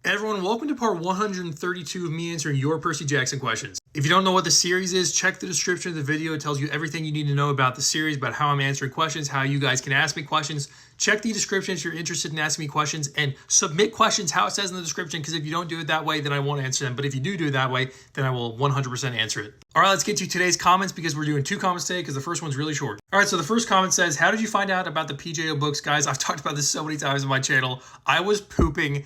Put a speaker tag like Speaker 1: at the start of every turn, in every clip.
Speaker 1: Hey everyone, welcome to part 132 of me answering your Percy Jackson questions. If you don't know what the series is, check the description of the video. It tells you everything you need to know about the series, about how I'm answering questions, how you guys can ask me questions. Check the description if you're interested in asking me questions, and submit questions how it says in the description, because if you don't do it that way, then I won't answer them. But if you do it that way, then I will 100% answer it. All right, let's get to today's comments, because we're doing two comments today because the first one's really short. All right, so the first comment says, how did you find out about the PJO books? Guys, I've talked about this so many times on my channel. I was pooping.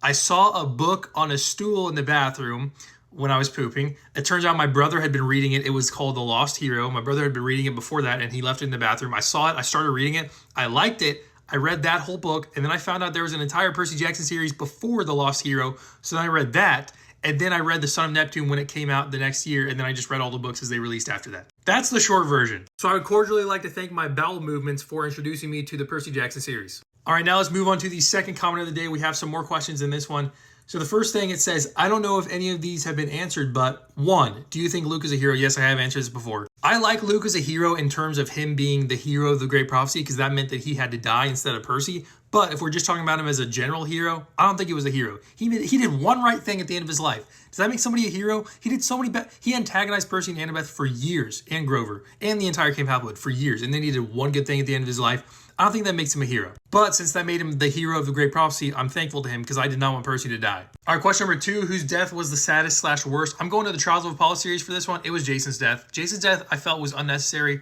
Speaker 1: I saw a book on a stool in the bathroom when I was pooping. It turns out my brother had been reading it. It was called The Lost Hero. My brother had been reading it before that, and he left it in the bathroom. I saw it. I started reading it. I liked it. I read that whole book, and then I found out there was an entire Percy Jackson series before The Lost Hero, so then I read that, and then I read The Son of Neptune when it came out the next year, and then I just read all the books as they released after that. That's the short version. So I would cordially like to thank my bowel movements for introducing me to the Percy Jackson series. All right, now let's move on to the second comment of the day. We have some more questions in this one. So the first thing it says, I don't know if any of these have been answered, but 1, do you think Luke is a hero? Yes, I have answered this before. I like Luke as a hero in terms of him being the hero of the Great Prophecy, because that meant that he had to die instead of Percy. But if we're just talking about him as a general hero, I don't think he was a hero. He did one right thing at the end of his life. Does that make somebody a hero? He did so many he antagonized Percy and Annabeth for years, and Grover, and the entire Camp Half-Blood for years, and then he did one good thing at the end of his life. I don't think that makes him a hero. But since that made him the hero of the Great Prophecy, I'm thankful to him because I did not want Percy to die. All right, question number 2, whose death was the saddest / worst? I'm going to the Trials of Apollo series for this one. It was Jason's death. Jason's death I felt was unnecessary.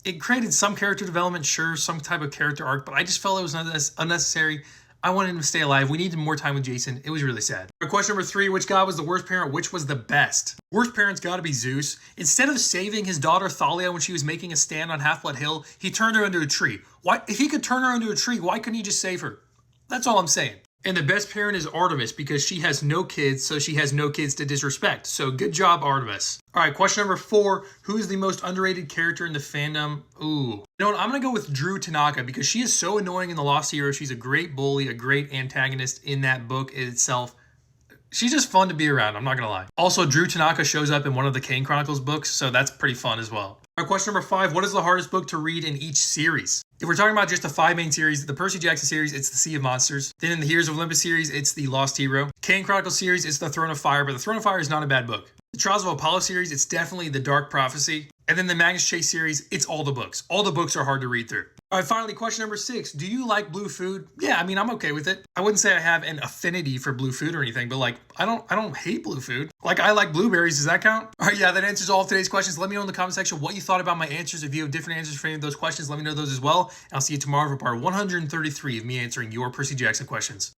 Speaker 1: It created some character development, sure, some type of character arc, but I just felt it was unnecessary. I wanted him to stay alive. We needed more time with Jason. It was really sad. Question number 3, which god was the worst parent? Which was the best? Worst parent's got to be Zeus. Instead of saving his daughter Thalia when she was making a stand on Half-Blood Hill, he turned her into a tree. Why? If he could turn her into a tree, why couldn't he just save her? That's all I'm saying. And the best parent is Artemis, because she has no kids, so she has no kids to disrespect. So good job, Artemis. All right, question number 4. Who is the most underrated character in the fandom? Ooh. You know what? I'm going to go with Drew Tanaka, because she is so annoying in The Lost Hero. She's a great bully, a great antagonist in that book itself. She's just fun to be around, I'm not going to lie. Also, Drew Tanaka shows up in one of the Kane Chronicles books, so that's pretty fun as well. All right, question number 5. What is the hardest book to read in each series? If we're talking about just the 5 main series, the Percy Jackson series, it's the Sea of Monsters. Then in the Heroes of Olympus series, it's the Lost Hero. Kane Chronicles series, it's the Throne of Fire, but the Throne of Fire is not a bad book. The Trials of Apollo series, it's definitely the Dark Prophecy. And then the Magnus Chase series, it's all the books. All the books are hard to read through. All right, finally, question number 6. Do you like blue food? Yeah, I mean, I'm okay with it. I wouldn't say I have an affinity for blue food or anything, but like, I don't hate blue food. Like, I like blueberries. Does that count? All right, yeah, that answers all of today's questions. Let me know in the comment section what you thought about my answers. If you have different answers for any of those questions, let me know those as well. And I'll see you tomorrow for part 133 of me answering your Percy Jackson questions.